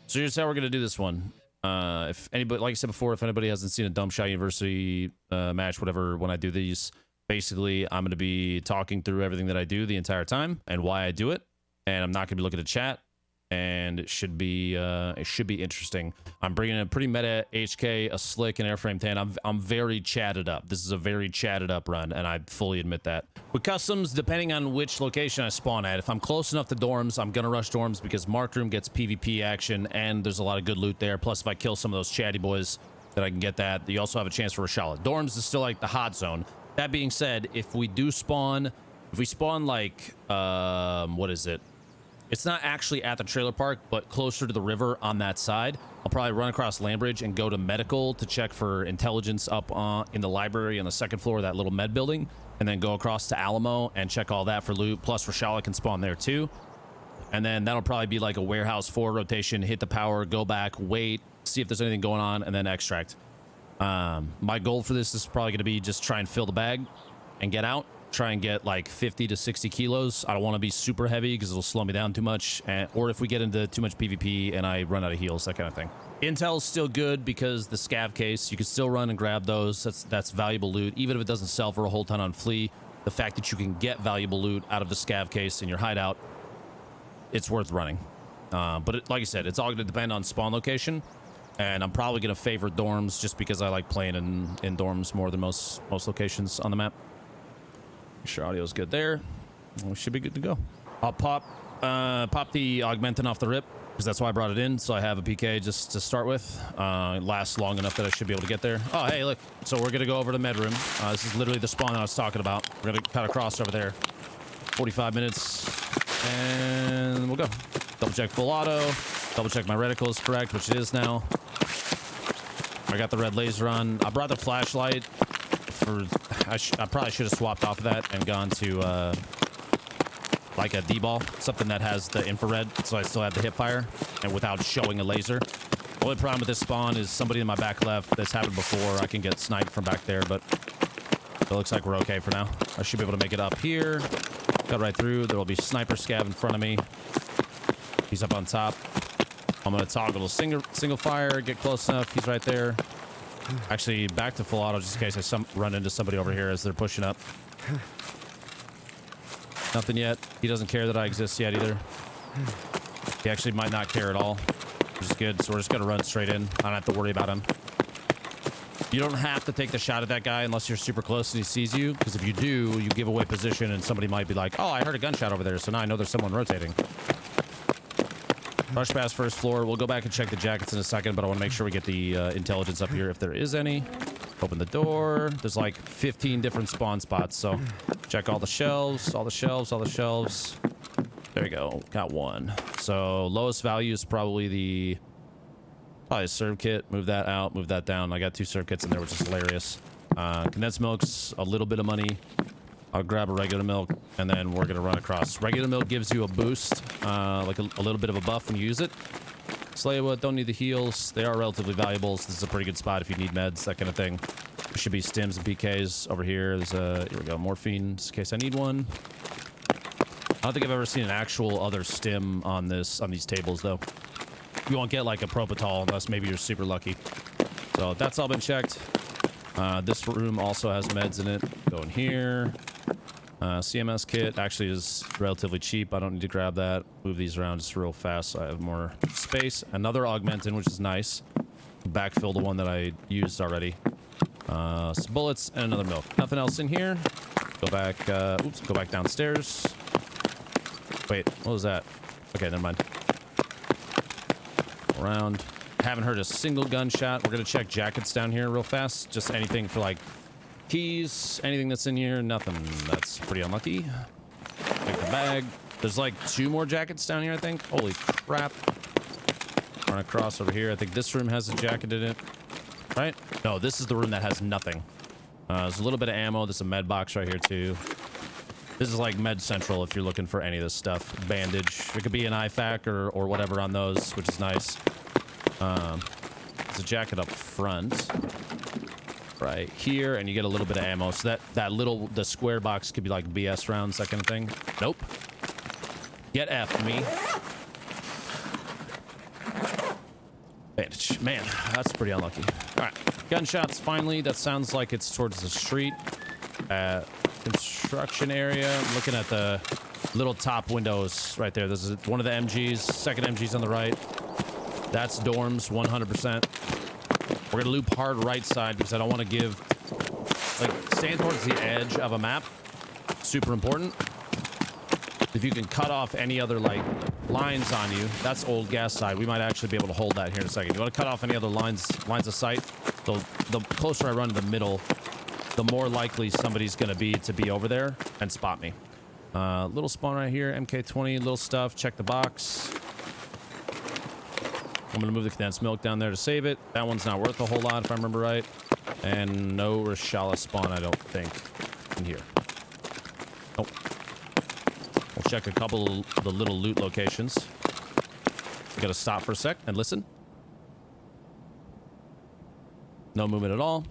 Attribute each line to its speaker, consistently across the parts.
Speaker 1: So here's how we're gonna do this one. If anybody, like I said before, if anybody hasn't seen a Domeshot University match, whatever, when I do these, basically I'm gonna be talking through everything that I do the entire time and why I do it, and I'm not gonna be looking at chat. And it should be interesting. I'm bringing in a pretty meta HK, a slick, and airframe 10. I'm very chatted up. This is a very chatted up run, and I fully admit that. With customs, depending on which location I spawn at, if I'm close enough to dorms, I'm gonna rush dorms because marked room gets PvP action, and there's a lot of good loot there. Plus, if I kill some of those chatty boys, then I can get that. You also have a chance for Rashala. Dorms is still like the hot zone. That being said, if we spawn like what is it? It's not actually at the trailer park, but closer to the river on that side. I'll probably run across Landbridge and go to medical to check for intelligence up in the library on the second floor of that little med building, and then go across to Alamo and check all that for loot. Plus, Rashala can spawn there too. And then that'll probably be like a warehouse 4 rotation, hit the power, go back, wait, see if there's anything going on, and then extract. My goal for this is probably going to be just try and fill the bag and get out. Try and get like 50 to 60 kilos. I don't want to be super heavy because it'll slow me down too much, or if we get into too much PvP and I run out of heals, that kind of thing. Intel's still good because the scav case, you can still run and grab those. That's valuable loot, even if it doesn't sell for a whole ton on flea. The fact that you can get valuable loot out of the scav case in your hideout, it's worth running. But like I said, it's all going to depend on spawn location, and I'm probably going to favor dorms just because I like playing in dorms more than most locations on the map. Make sure audio's good there. We should be good to go. I'll pop the augmentin off the rip because that's why I brought it in, so I have a PK just to start with. It lasts long enough that I should be able to get there. Oh, hey, look. So we're going to go over to med room. This is literally the spawn that I was talking about. We're going to kind of cross over there. 45 minutes, and we'll go. Double check full auto. Double check my reticle is correct, which it is now. I got the red laser on. I brought the flashlight. I probably should have swapped off of that and gone to like a D-ball, something that has the infrared, so I still have the hip fire and without showing a laser. The only problem with this spawn is somebody in my back left. That's happened before. I can get sniped from back there, but it looks like we're okay for now. I should be able to make it up here. Cut right through. There will be sniper scav in front of me. He's up on top. I'm gonna toggle a single fire, get close enough. He's right there. Actually, back to full auto just in case I run into somebody over here as they're pushing up. Nothing yet. He doesn't care that I exist yet either. He actually might not care at all, which is good. So we're just going to run straight in. I don't have to worry about him. You don't have to take the shot at that guy unless you're super close and he sees you. Because if you do, you give away position and somebody might be like, oh, I heard a gunshot over there. So now I know there's someone rotating. Rush past first floor. We'll go back and check the jackets in a second, but I want to make sure we get the intelligence up here if there is any. Open the door. There's like 15 different spawn spots, so check all the shelves, all the shelves, all the shelves. There you go. Got one. So lowest value is probably a serve kit. Move that out, move that down. I got 2 serve kits in there, which is hilarious. Condensed milk's a little bit of money. I'll grab a regular milk, and then we're going to run across. Regular milk gives you a boost, like a little bit of a buff when you use it. Slaywood, don't need the heals. They are relatively valuable, so this is a pretty good spot if you need meds, that kind of thing. There should be stims and PKs over here. There's here we go, morphine, just in case I need one. I don't think I've ever seen an actual other stim on these tables, though. You won't get, like, a Propital unless maybe you're super lucky. So that's all been checked. This room also has meds in it. Go in here. CMS kit actually is relatively cheap. I don't need to grab that. Move these around just real fast so I have more space. Another augmentin, which is nice. Backfill the one that I used already. Some bullets and another milk. Nothing else in here. Go back. Oops. Go back downstairs. Wait, what was that? Okay, never mind. Around. Haven't heard a single gunshot. We're gonna check jackets down here real fast. Just anything for like keys, anything that's in here. Nothing. That's pretty unlucky. Take the bag. There's like 2 more jackets down here, I think. Holy crap. Run across over here. I think this room has a jacket in it. Right? No, this is the room that has nothing. There's a little bit of ammo. There's a med box right here too. This is like med central if you're looking for any of this stuff. Bandage. It could be an IFAC or whatever on those, which is nice. There's a jacket up front. Right here, and you get a little bit of ammo. So the square box could be like BS rounds, that kind of thing. Nope. Get F me. Advantage. Man, that's pretty unlucky. All right, gunshots finally. That sounds like it's towards the street. Construction area. I'm looking at the little top windows right there. This is one of the MGs. Second MG's on the right. That's dorms, 100%. We're gonna loop hard right side because I don't want to give, like, stand towards the edge of a map. Super important. If you can cut off any other, like, lines on you, that's old gas side. We might actually be able to hold that here in a second. You want to cut off any other lines of sight. So the closer I run to the middle, the more likely somebody's going to be over there and spot me. Little spawn right here, MK20, little stuff. Check the box. I'm going to move the condensed milk down there to save it. That one's not worth a whole lot if I remember right. And no Rashala spawn, I don't think, in here. Oh. We'll check a couple of the little loot locations. We got to stop for a sec and listen. No movement at all.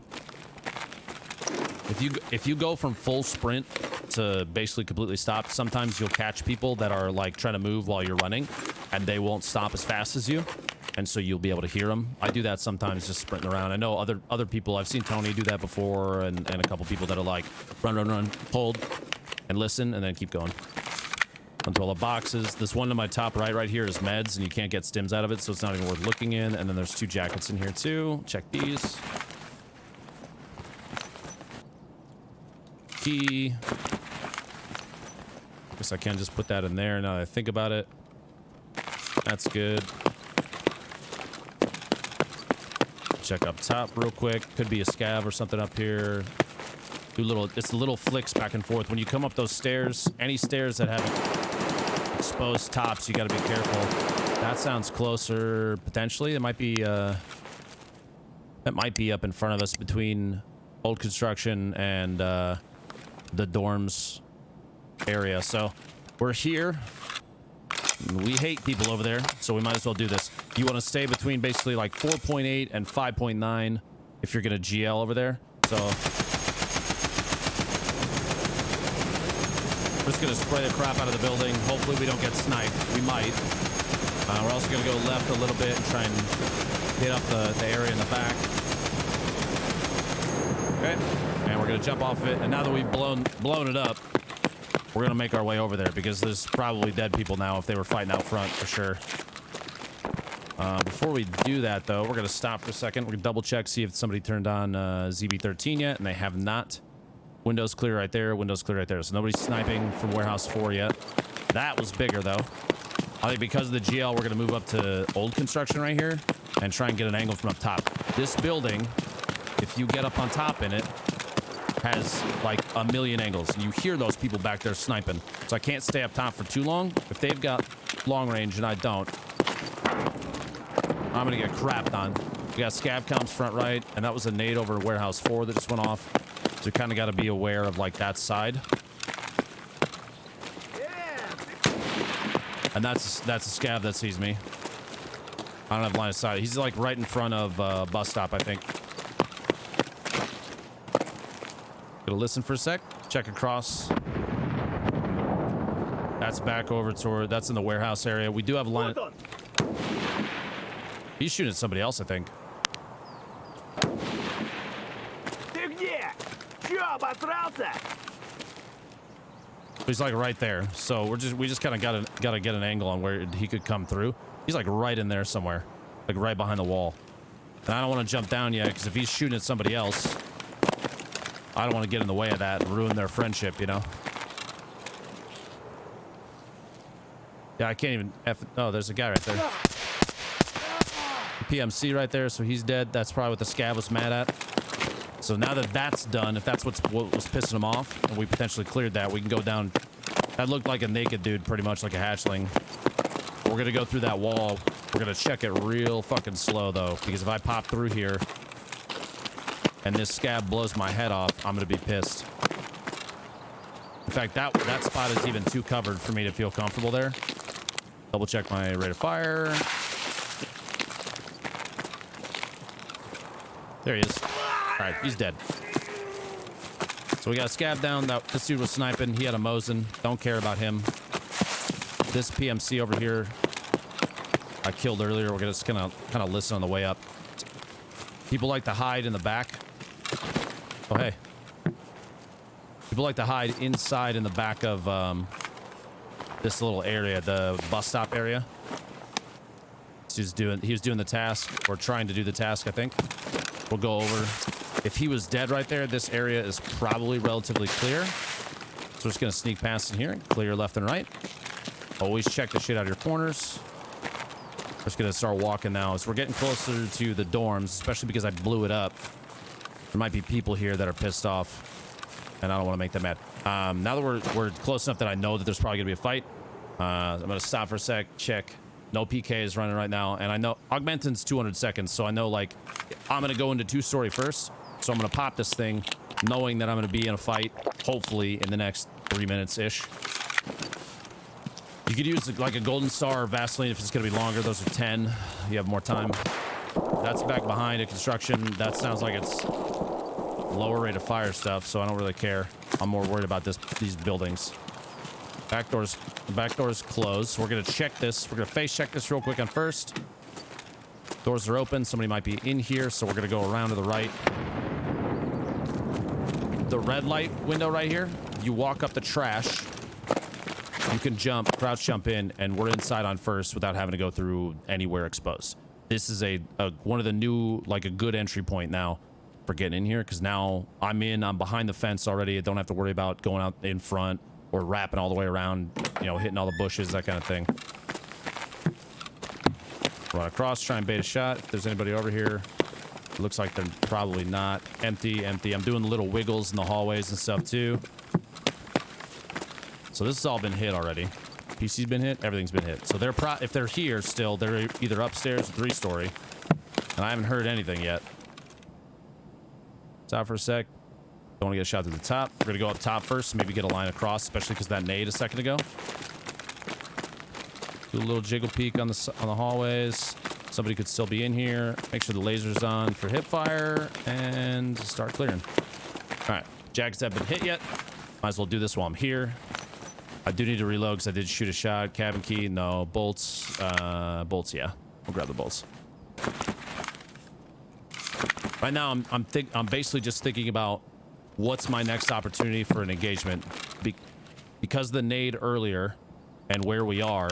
Speaker 1: If you go from full sprint to basically completely stop, sometimes you'll catch people that are like trying to move while you're running, and they won't stop as fast as you, and so you'll be able to hear them. I do that sometimes, just sprinting around. I know other people. I've seen Tony do that before, and a couple people that are like run, hold, and listen, and then keep going. Until the boxes. This one to my top right here is meds, and you can't get stims out of it, so it's not even worth looking in. And then there's 2 jackets in here too. Check these. Key. Guess I can just put that in there now that I think about it. That's good. Check up top real quick. Could be a scav or something up here. It's little flicks back and forth. When you come up those stairs, any stairs that have exposed tops, you got to be careful. That sounds closer potentially. It might be that might be up in front of us between old construction and the dorms area. So we're here. We hate people over there, so we might as well do this. You want to stay between basically like 4.8 and 5.9 if you're gonna GL over there. So we're just gonna spray the crap out of the building. Hopefully we don't get sniped. We might. We're also gonna go left a little bit and try and hit up the area in the back. Okay, and we're gonna jump off it. And now that we've blown it up, we're gonna make our way over there because there's probably dead people now if they were fighting out front for sure. Before we do that though, we're gonna stop for a second. We're gonna double check, see if somebody turned on ZB13 yet, and they have not. Windows clear right there, windows clear right there. So nobody's sniping from warehouse 4 yet. That was bigger though. I think because of the GL, we're gonna move up to old construction right here and try and get an angle from up top. This building, if you get up on top in it, has like a million angles. And you hear those people back there sniping. So I can't stay up top for too long. If they've got long range and I don't, I'm gonna get crapped on. We got scav comms front right, and that was a nade over warehouse 4 that just went off. So you kind of got to be aware of like that side. And that's a scav that sees me. I don't have line of sight. He's like right in front of bus stop, I think. Gonna listen for a sec. Check across. That's back over toward. That's in the warehouse area. We do have a line. He's shooting at somebody else, I think. He's like right there. So we just kind of gotta get an angle on where he could come through. He's like right in there somewhere, like right behind the wall. And I don't want to jump down yet because if he's shooting at somebody else, I don't want to get in the way of that and ruin their friendship, you know? Yeah, I can't even oh, there's a guy right there. PMC right there, so he's dead. That's probably what the scav was mad at. So now that that's done, if that's what was pissing him off, and we potentially cleared that, we can go down. That looked like a naked dude, pretty much like a hatchling. We're gonna go through that wall. We're gonna check it real fucking slow though, because if I pop through here and this scav blows my head off, I'm gonna be pissed. In fact, that spot is even too covered for me to feel comfortable there. Double check my rate of fire. There he is. All right, he's dead. So we got a scav down. This dude was sniping. He had a Mosin. Don't care about him. This PMC over here I killed earlier. We're just gonna kind of listen on the way up. People like to hide in the back. Oh, hey. People like to hide inside in the back of this little area, the bus stop area. So he was doing the task, or trying to do the task, I think. We'll go over. If he was dead right there, this area is probably relatively clear. So we're just gonna sneak past in here and clear left and right. Always check the shit out of your corners. We're just gonna start walking now. So we're getting closer to the dorms, especially because I blew it up. There might be people here that are pissed off, and I don't want to make them mad. Now that we're close enough that I know that there's probably gonna be a fight, I'm gonna stop for a sec, check. No PK is running right now, and I know Augmentin's 200 seconds, so I know, like, I'm gonna go into 2-story first. So I'm gonna pop this thing, knowing that I'm gonna be in a fight, hopefully in the next 3 minutes ish. You could use like a golden star or Vaseline if it's gonna be longer. Those are 10. You have more time. That's back behind a construction. That sounds like it's lower rate of fire stuff, so I don't really care. I'm more worried about these buildings. The back door's closed. We're gonna check this. We're gonna face check this real quick on first. Doors are open. Somebody might be in here, so we're gonna go around to the right. The red light window right here, you walk up the trash, you can crouch jump in, and we're inside on first without having to go through anywhere exposed. This is one of the new, like, a good entry point now for getting in here, because now I'm behind the fence already. I don't have to worry about going out in front or wrapping all the way around, you know, hitting all the bushes, that kind of thing. Run across, try and bait a shot. If there's anybody over here, it looks like they're probably not. Empty. I'm doing little wiggles in the hallways and stuff too. So this has all been hit already. PC's been hit. Everything's been hit. So if they're here still, they're either upstairs or 3-story. And I haven't heard anything yet. Stop for a sec. Don't want to get shot to the top. We're going to go up top first. Maybe get a line across, especially because that nade a second ago. Do a little jiggle peek on the hallways. Somebody could still be in here. Make sure the laser's on for hip fire and start clearing. All right, jackets haven't been hit yet. Might as well do this while I'm here. I do need to reload because I did shoot a shot. Cabin key, no. Bolts, bolts, yeah. We'll grab the bolts. Right now, I'm basically just thinking about what's my next opportunity for an engagement. Because the nade earlier and where we are,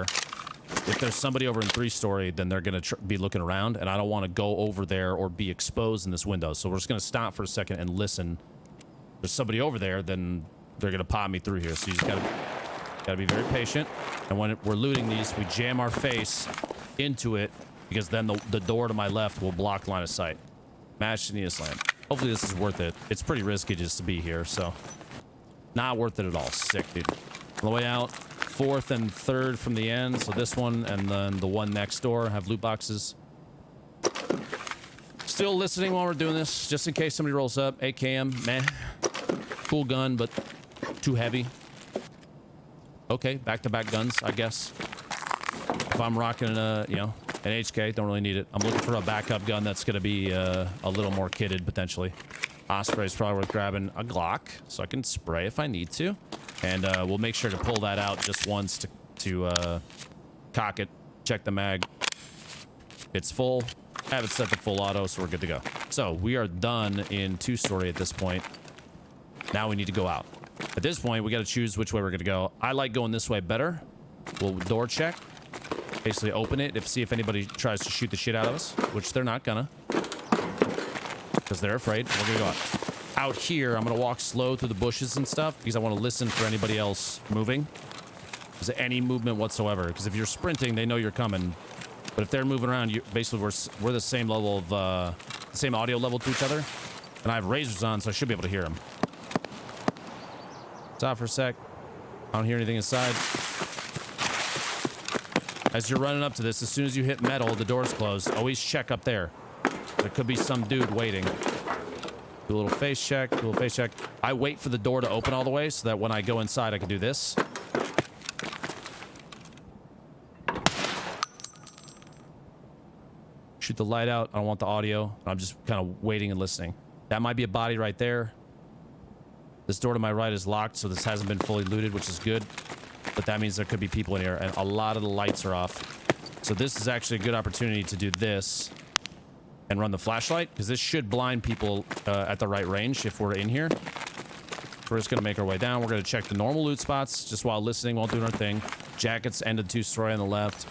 Speaker 1: if there's somebody over in 3-story, then they're going to be looking around, and I don't want to go over there or be exposed in this window. So we're just going to stop for a second and listen. If there's somebody over there, then they're going to pop me through here. So you just got to be very patient. And when we're looting these, we jam our face into it, because then the door to my left will block line of sight. Match Nia Slam. Hopefully this is worth it. It's pretty risky just to be here, so not worth it at all. Sick, dude. On the way out, 4th and 3rd from the end. So this one and then the one next door have loot boxes. Still listening while we're doing this, just in case somebody rolls up. AKM, meh. Cool gun, but too heavy. Okay, back-to-back guns, I guess. If I'm rocking an HK, don't really need it. I'm looking for a backup gun that's going to be a little more kitted, potentially. Osprey is probably worth grabbing. A Glock, so I can spray if I need to. And we'll make sure to pull that out just once to cock it, check the mag. It's full. I have it set to full auto, so we're good to go. So we are done in 2-story at this point. Now we need to go out. At this point, we got to choose which way we're going to go. I like going this way better. We'll door check. Basically open it, see if anybody tries to shoot the shit out of us, which they're not gonna. Because they're afraid. We're gonna go out here. I'm gonna walk slow through the bushes and stuff, because I want to listen for anybody else moving. Is there any movement whatsoever? Because if you're sprinting, they know you're coming. But if they're moving around, basically we're the same level of, the same audio level to each other. And I have razors on, so I should be able to hear them. Stop for a sec. I don't hear anything inside. As you're running up to this, as soon as you hit metal, the door's closed. Always check up there. There could be some dude waiting. Do a little face check, I wait for the door to open all the way so that when I go inside, I can do this. Shoot the light out. I don't want the audio. I'm just kind of waiting and listening. That might be a body right there. This door to my right is locked, so this hasn't been fully looted, which is good. But that means there could be people in here, and a lot of the lights are off. So this is actually a good opportunity to do this and run the flashlight, because this should blind people at the right range if we're in here. We're just going to make our way down. We're going to check the normal loot spots just while listening, while doing our thing. Jackets, end of 2 story on the left.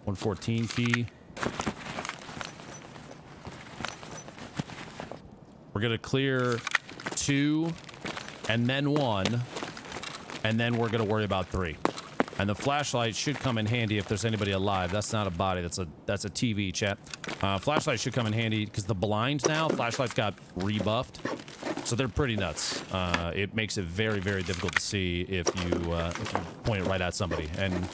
Speaker 1: 114 key. We're going to clear 2 and then 1. And then we're going to worry about 3. And the flashlight should come in handy if there's anybody alive. That's not a body. That's a TV, chat. Flashlight should come in handy because the blinds now, flashlights got rebuffed. So they're pretty nuts. It makes it very, very difficult to see if you point it right at somebody. And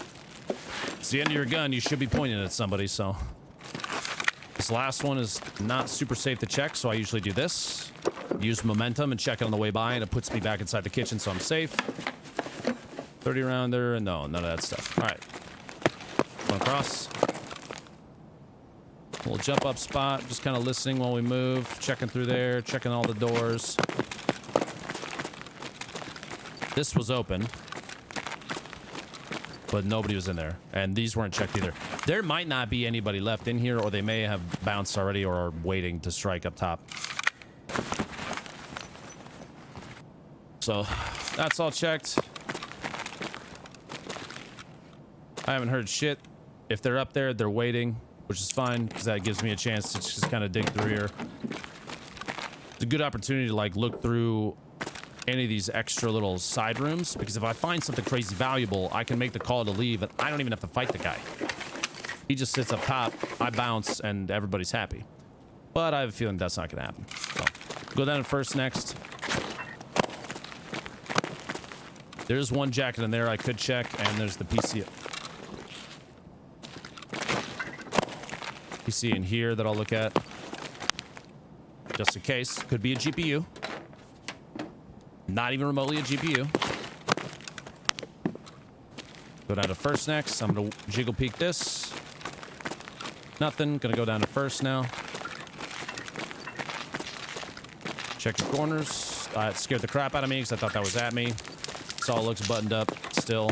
Speaker 1: it's the end of your gun. You should be pointing at somebody. So this last one is not super safe to check. So I usually do this. Use momentum and check it on the way by. And it puts me back inside the kitchen, so I'm safe. 30 rounder, no, none of that stuff. All right, going across. Little jump up spot, just kind of listening while we move, checking through there, checking all the doors. This was open, but nobody was in there, and these weren't checked either. There might not be anybody left in here, or they may have bounced already or are waiting to strike up top. So that's all checked. I haven't heard shit. If they're up there, they're waiting, which is fine because that gives me a chance to just kind of dig through here. It's a good opportunity to like look through any of these extra little side rooms, because if I find something crazy valuable, I can make the call to leave and I don't even have to fight the guy. He just sits up top, I bounce, and everybody's happy. But I have a feeling that's not gonna happen. So go down to first next. There's one jacket in there I could check, and there's the PC in here that I'll look at just in case. Could be a GPU, not even remotely a GPU. Go down to first next. I'm gonna jiggle peek this. Nothing. Gonna go down to first now. Check the corners. It scared the crap out of me because I thought that was at me. This all looks buttoned up still.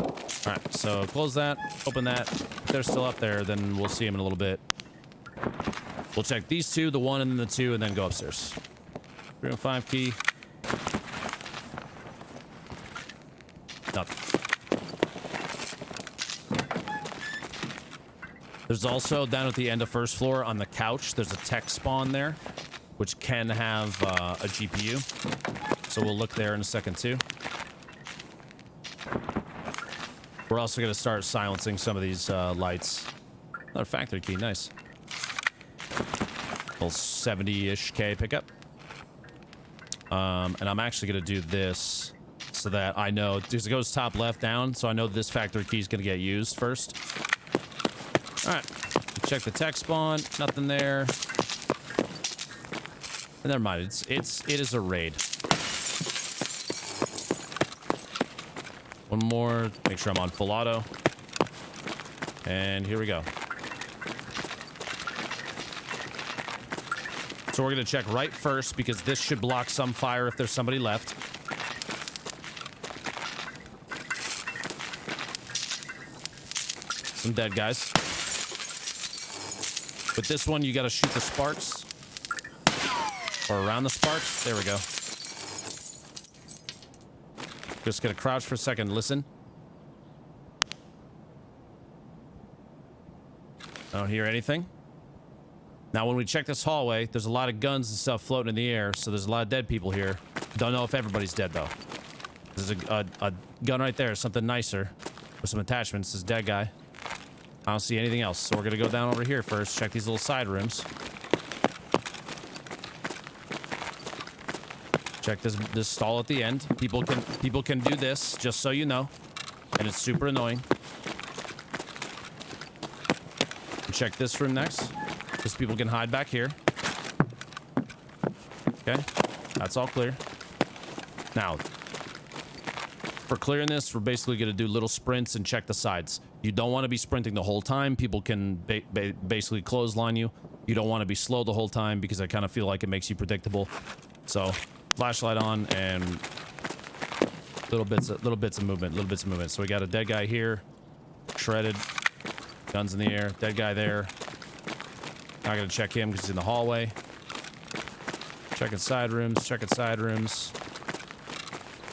Speaker 1: All right, so close that, open that. If they're still up there, then we'll see them in a little bit. We'll check these two, the 1 and then the 2, and then go upstairs. 305 key. Nothing. There's also down at the end of first floor on the couch, there's a tech spawn there, which can have a GPU. So we'll look there in a second too. We're also going to start silencing some of these lights. Another factory key, nice. Little 70-ish K pickup. And I'm actually going to do this so that I know, because it goes top left down, so I know this factory key is going to get used first. All right, check the tech spawn, nothing there. And never mind, it is a raid. One more, make sure I'm on full auto. And here we go. So we're gonna check right first because this should block some fire if there's somebody left. Some dead guys. With this one, you gotta shoot the sparks. Or around the sparks. There we go. Just gonna crouch for a second, listen. I don't hear anything. Now, when we check this hallway, there's a lot of guns and stuff floating in the air, so there's a lot of dead people here. Don't know if everybody's dead, though. There's a gun right there, something nicer, with some attachments. This dead guy. I don't see anything else, so we're gonna go down over here first, check these little side rooms. Check this stall at the end. People can do this, just so you know, and it's super annoying. Check this room next, because people can hide back here. Okay, that's all clear. Now, for clearing this, we're basically going to do little sprints and check the sides. You don't want to be sprinting the whole time. People can basically clothesline you. You don't want to be slow the whole time because I kind of feel like it makes you predictable. So, flashlight on and little bits of movement. So we got a dead guy here. shredded. Guns in the air. Dead guy there. Not gonna check him because he's in the hallway. Checking side rooms. Checking side rooms.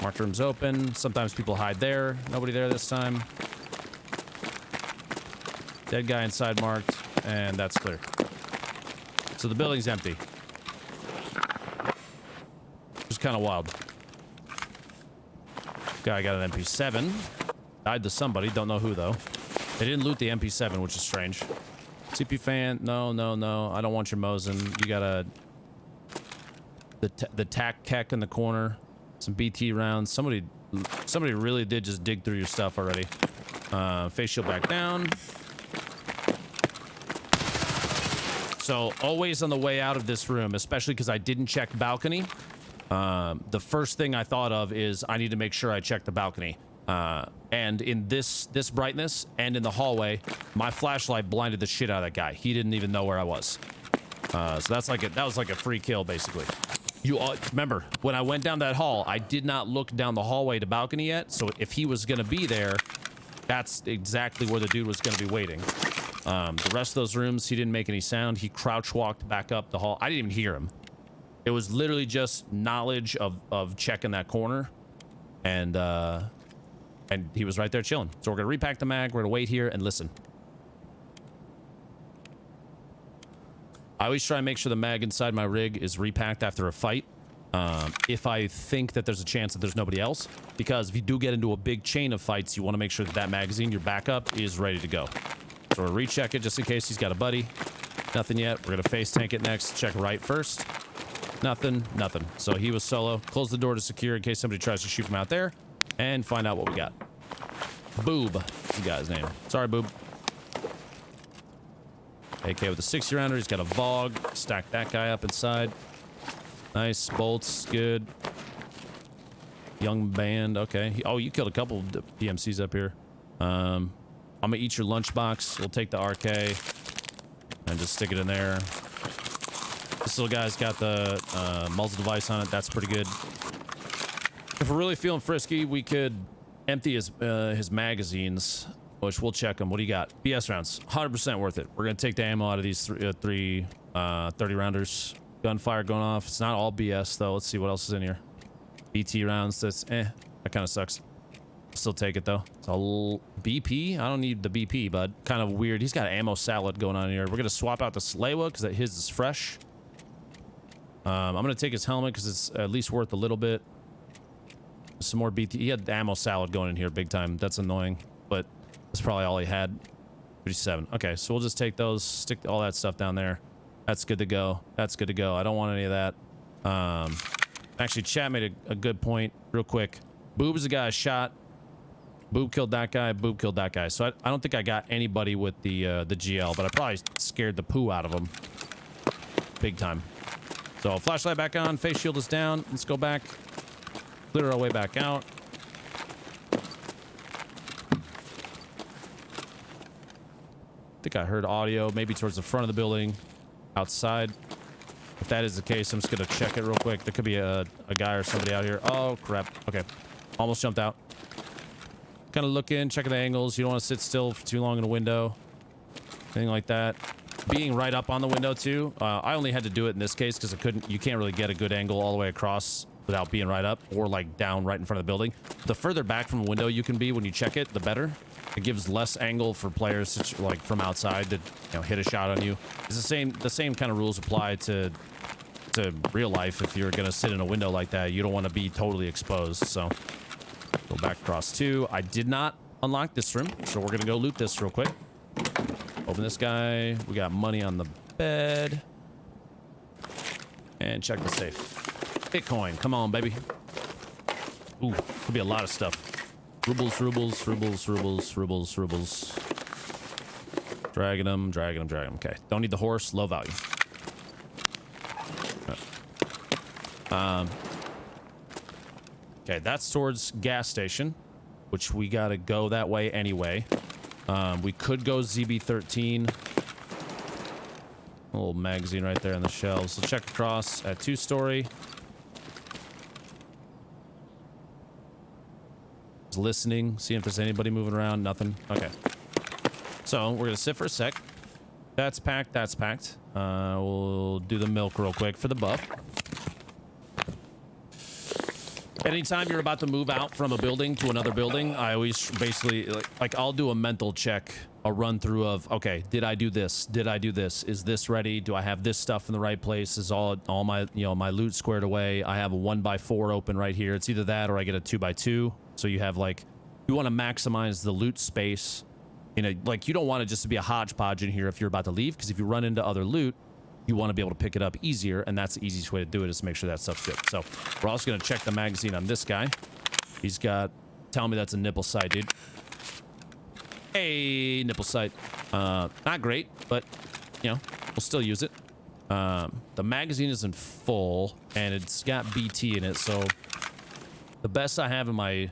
Speaker 1: Marked rooms open. Sometimes people hide there. Nobody there this time. Dead guy inside marked. And that's clear. So the building's empty. Just kind of wild. Guy got an MP7. Died to somebody. Don't know who, though. They didn't loot the MP7, which is strange. CP fan. No, no, no. I don't want your Mosin. You got a... The tac kek in the corner. Some BT rounds. Somebody really did just dig through your stuff already. Face shield back down. So always on the way out of this room, especially because I didn't check balcony. The first thing I thought of is I need to make sure I check the balcony. And in this brightness and in the hallway, my flashlight blinded the shit out of that guy. He didn't even know where I was. So that was like a free kill basically. You all remember when I went down that hall, I did not look down the hallway to balcony yet. So if he was gonna be there, that's exactly where the dude was gonna be waiting. The rest of those rooms, he didn't make any sound. He crouch walked back up the hall. I didn't even hear him. It was literally just knowledge of checking that corner, and he was right there chilling. So we're gonna repack the mag. We're gonna wait here and listen. I always try and make sure the mag inside my rig is repacked after a fight. If I think that there's a chance that there's nobody else, because if you do get into a big chain of fights, you want to make sure that that magazine, your backup, is ready to go. So we'll recheck it just in case he's got a buddy. Nothing yet. We're gonna face tank it next. Check right first. Nothing, nothing. So he was solo. Close the door to secure in case somebody tries to shoot from out there, and find out what we got. Boob, the guy's name. Sorry, Boob. AK with a 60-rounder. He's got a VOG. Stack that guy up inside. Nice. Bolts. Good. Young band. Okay. Oh, you killed a couple of PMCs up here. I'm gonna eat your lunchbox. We'll take the RK and just stick it in there. This little guy's got the muzzle device on it. That's pretty good. If we're really feeling frisky, we could empty his magazines, which we'll check them. What do you got? BS rounds. 100% worth it. We're going to take the ammo out of these three 30-rounders. Gunfire going off. It's not all BS, though. Let's see what else is in here. BT rounds. That's That kind of sucks. Still take it, though. It's all BP. I don't need the BP, but kind of weird. He's got ammo salad going on here. We're going to swap out the Slaywa because his is fresh. I'm going to take his helmet because it's at least worth a little bit. Some more BT. He had ammo salad going in here big time. That's annoying, but that's probably all he had. 37. Okay, so we'll just take those, stick all that stuff down there. That's good to go. That's good to go. I don't want any of that. Actually, chat made a good point real quick. Boob is the guy I shot. Boob killed that guy. Boob killed that guy. So I don't think I got anybody with the GL, but I probably scared the poo out of him. Big time. So flashlight back on. Face shield is down. Let's go back. Clear our way back out. I think I heard audio, maybe towards the front of the building, outside. If that is the case, I'm just gonna check it real quick. There could be a guy or somebody out here. Oh, crap. Okay. Almost jumped out. Kind of looking, checking the angles. You don't want to sit still for too long in a window. Anything like that. Being right up on the window, too. I only had to do it in this case because you can't really get a good angle all the way across without being right up or like down right in front of the building. The further back from a window you can be when you check it, the better. It gives less angle for players to, like, from outside to hit a shot on you. It's the same kind of rules apply to real life. If you're gonna sit in a window like that, you don't want to be totally exposed. So go back across two. I did not unlock this room, so we're gonna go loot this real quick. Open this guy. We got money on the bed. And check the safe. Bitcoin, come on, baby. Ooh, could be a lot of stuff. Rubles, rubles, rubles, rubles, rubles, rubles. Dragging them, dragging them, dragging them. Okay, don't need the horse, low value. Okay, that's towards gas station, which we gotta go that way anyway. We could go ZB13. A little magazine right there on the shelves. So check across at 2-story. Listening, seeing if there's anybody moving around. Nothing. Okay. So we're gonna sit for a sec. That's packed. That's packed. We'll do the milk real quick for the buff. Anytime you're about to move out from a building to another building, I always basically like I'll do a mental check, a run through of, okay, did I do this? Did I do this? Is this ready? Do I have this stuff in the right place? Is all my, you know, my loot squared away? I have a 1x4 open right here. It's either that or I get a 2x2. So you have like, you want to maximize the loot space. You know, like you don't want it just to be a hodgepodge in here if you're about to leave, because if you run into other loot, you want to be able to pick it up easier, and that's the easiest way to do it, is to make sure that stuff's good. So we're also going to check the magazine on this guy. He's got, tell me that's a nipple sight, dude. Hey, nipple sight. Not great, but you know, we'll still use it. The magazine isn't full, and it's got BT in it, so the best I have in my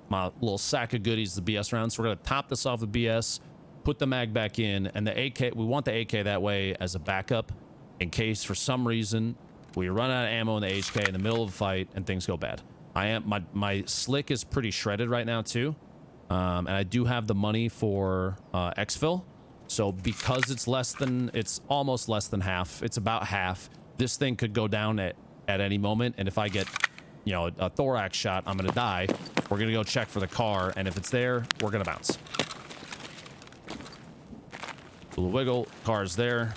Speaker 1: little sack of goodies, the BS rounds. So we're gonna top this off with BS, put the mag back in, and the AK, we want the AK that way as a backup in case for some reason we run out of ammo in the HK in the middle of a fight and things go bad. My slick is pretty shredded right now too, and I do have the money for exfil. So because it's almost less than half, it's about half. This thing could go down at any moment, and if I get, you know, a thorax shot, I'm gonna die. We're gonna go check for the car, and if it's there, we're gonna bounce. Little wiggle, car's there.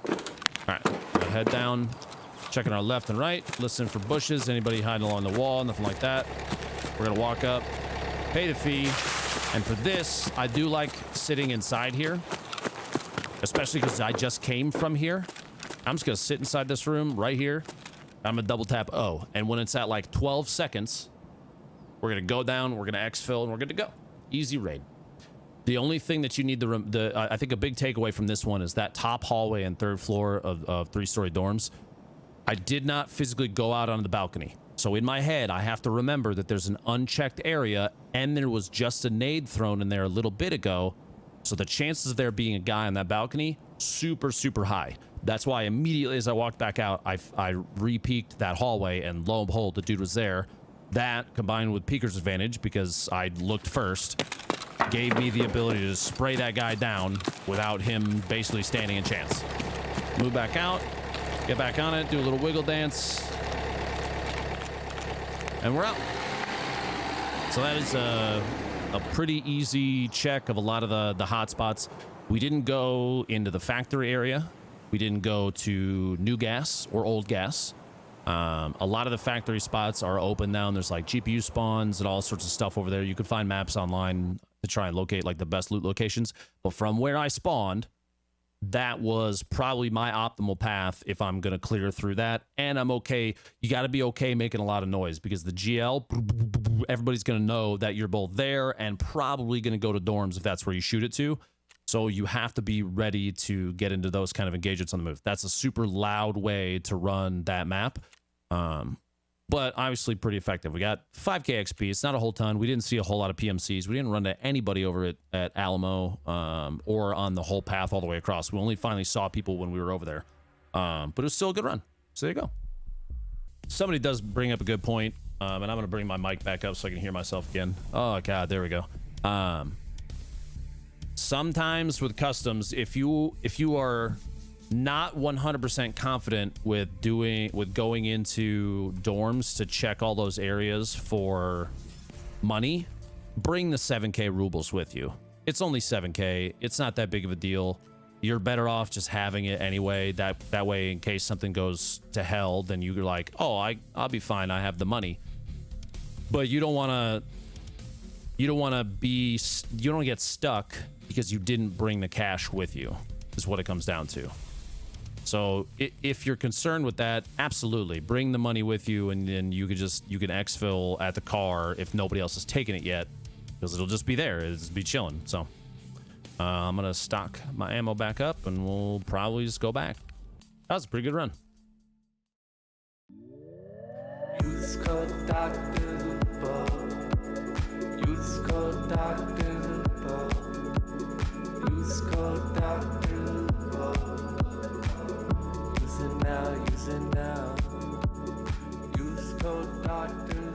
Speaker 1: All right, gonna head down, checking our left and right, listening for bushes, anybody hiding along the wall, nothing like that. We're gonna walk up, pay the fee, and for this, I do like sitting inside here, especially because I just came from here. I'm just gonna sit inside this room right here. I'm gonna double tap O, and when it's at like 12 seconds, we're gonna go down, we're gonna exfil, and we're good to go. Easy raid. The only thing that you need I think a big takeaway from this one is that top hallway and third floor of 3-story dorms. I did not physically go out on the balcony. So in my head, I have to remember that there's an unchecked area, and there was just a nade thrown in there a little bit ago. So the chances of there being a guy on that balcony, super, super high. That's why immediately as I walked back out, I re-peeked that hallway, and lo and behold, the dude was there. That, combined with Peeker's advantage, because I looked first, gave me the ability to spray that guy down without him basically standing a chance. Move back out, get back on it, do a little wiggle dance, and we're out. So that is a pretty easy check of a lot of the hot spots. We didn't go into the factory area. We didn't go to new gas or old gas. A lot of the factory spots are open now, and there's like GPU spawns and all sorts of stuff over there. You can find maps online to try and locate like the best loot locations. But from where I spawned, that was probably my optimal path if I'm going to clear through that. And I'm okay. You got to be okay making a lot of noise, because the GL, everybody's going to know that you're both there and probably going to go to dorms if that's where you shoot it to. So you have to be ready to get into those kind of engagements on the move. That's a super loud way to run that map. But obviously pretty effective. We got 5k XP. It's not a whole ton. We didn't see a whole lot of PMCs. We didn't run to anybody over at Alamo or on the whole path all the way across. We only finally saw people when we were over there. But it was still a good run. So there you go. Somebody does bring up a good point, and I'm going to bring my mic back up so I can hear myself again. Oh, God, there we go. Sometimes with customs, if you are not 100% confident with going into dorms to check all those areas for money, bring the 7k rubles with you. It's only 7k. It's not that big of a deal. You're better off just having it anyway. That way, in case something goes to hell, then you're like, oh, I'll be fine. I have the money. But you don't want to get stuck because you didn't bring the cash with you, is what it comes down to. So if you're concerned with that, absolutely bring the money with you, and then you can exfil at the car if nobody else has taken it yet, because it'll just be there. It'll just be chilling. So I'm gonna stock my ammo back up, and we'll probably just go back. That was a pretty good run.